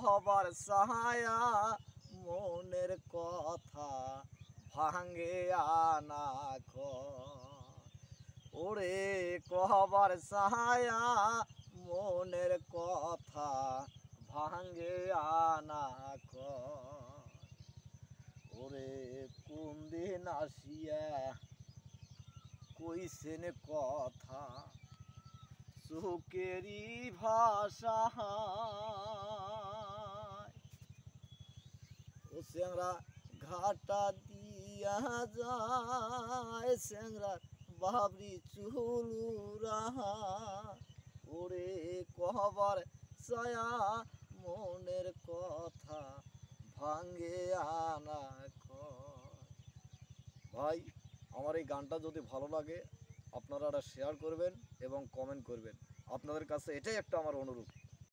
কহবার সাহায়া মনের কথা ভাঙ্গে আনা ওরে কহবার সাহায়া মনের কথা ভাঙ্গে আনা ওরে কোন দিন আসিয়া কইছেন কথা চোখেরই ভাষা ও স্যাংরা ঘাটা দিয়া যায় স্যাংরা বাবরি চুলুরা ওরে কহবার ছায়া মনের কথা ভাঙ্গে আনা ভাই আমার এই গানটা যদি ভালো লাগে আপনারা শেয়ার করবেন এবং কমেন্ট করবেন। আপনাদের কাছে এটাই একটা আমার অনুরোধ।